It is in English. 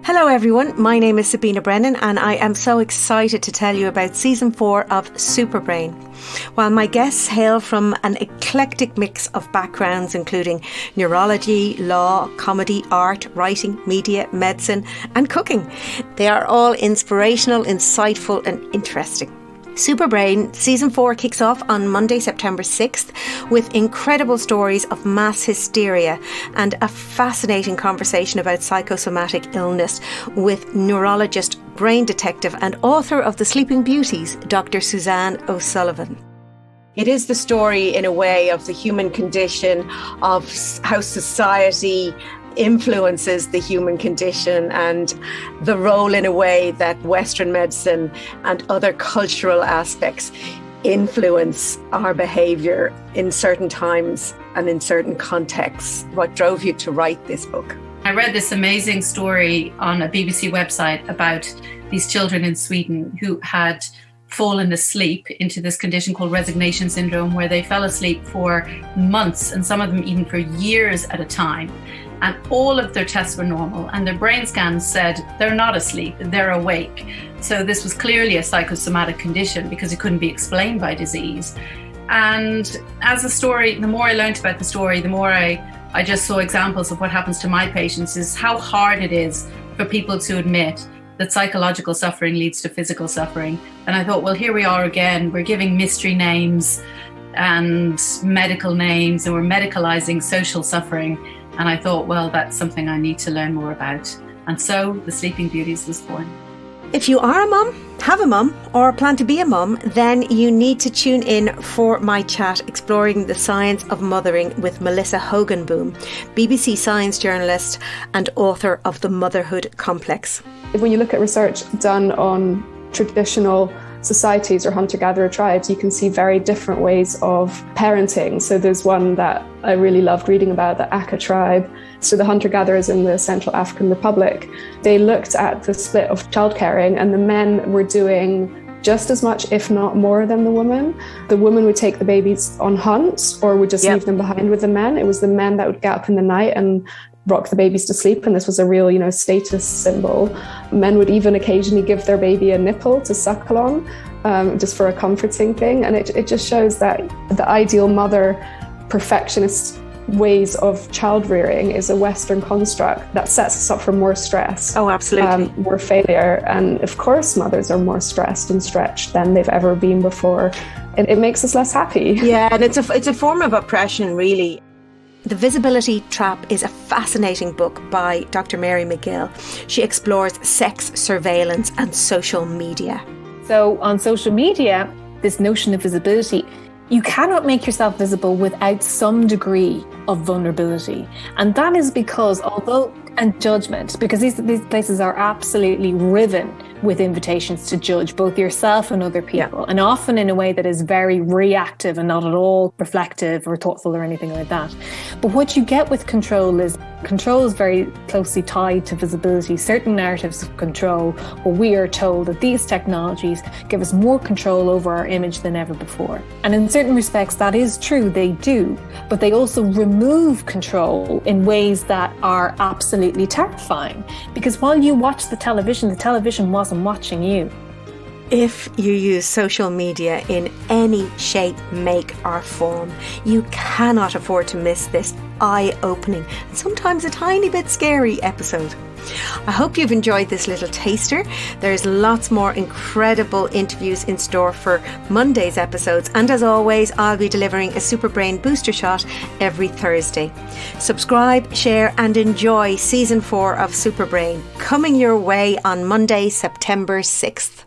Hello everyone, my name is Sabina Brennan and I am so excited to tell you about Season 4 of Superbrain. While my guests hail from an eclectic mix of backgrounds including neurology, law, comedy, art, writing, media, medicine and cooking, they are all inspirational, insightful and interesting. Superbrain Season 4 kicks off on Monday, September 6th with incredible stories of mass hysteria and a fascinating conversation about psychosomatic illness with neurologist, brain detective and author of The Sleeping Beauties, Dr. Suzanne O'Sullivan. It is the story, in a way, of the human condition, of how society influences the human condition and the role, in a way, that Western medicine and other cultural aspects influence our behaviour in certain times and in certain contexts. What drove you to write this book? I read this amazing story on a BBC website about these children in Sweden who had fallen asleep into this condition called resignation syndrome, where they fell asleep for months and some of them even for years at a time. And all of their tests were normal and their brain scans said they're not asleep, they're awake. So this was clearly a psychosomatic condition because it couldn't be explained by disease. And as the more I learned about the story, the more I just saw examples of what happens to my patients, is how hard it is for people to admit that psychological suffering leads to physical suffering. And I thought, well, here we are again, we're giving mystery names and medical names and we're medicalizing social suffering. And I thought, well, that's something I need to learn more about. And so The Sleeping Beauties was born. If you are a mum, have a mum, or plan to be a mum, then you need to tune in for my chat exploring the science of mothering with Melissa Hoganboom, BBC science journalist and author of The Motherhood Complex. When you look at research done on traditional societies or hunter-gatherer tribes, you can see very different ways of parenting. So there's one that I really loved reading about, the Aka tribe. So the hunter-gatherers in the Central African Republic, they looked at the split of child-caring and the men were doing just as much, if not more, than the women. The women would take the babies on hunts or would just leave them behind with the men. It was the men that would get up in the night and rock the babies to sleep, and this was a real, status symbol. Men would even occasionally give their baby a nipple to suckle on, just for a comforting thing. And it just shows that the ideal mother, perfectionist ways of child rearing is a Western construct that sets us up for more stress. Oh, absolutely. More failure. And of course, mothers are more stressed and stretched than they've ever been before. And it makes us less happy. Yeah, and it's a form of oppression, really. The Visibility Trap is a fascinating book by Dr. Mary McGill. She explores sex surveillance and social media. So on social media, this notion of visibility, you cannot make yourself visible without some degree of vulnerability. And that is because and judgment, because these places are absolutely riven with invitations to judge both yourself and other people, and often in a way that is very reactive and not at all reflective or thoughtful or anything like that. But what you get with control is very closely tied to visibility. Certain narratives of control, where we are told that these technologies give us more control over our image than ever before. And in certain respects, that is true, they do, but they also remove control in ways that are absolutely terrifying. Because while you watch the television wasn't watching you. If you use social media in any shape, make or form, you cannot afford to miss this eye-opening and sometimes a tiny bit scary episode. I hope you've enjoyed this little taster. There's lots more incredible interviews in store for Monday's episodes, and as always, I'll be delivering a Superbrain booster shot every Thursday. Subscribe, share and enjoy Season 4 of Superbrain, coming your way on Monday, September 6th.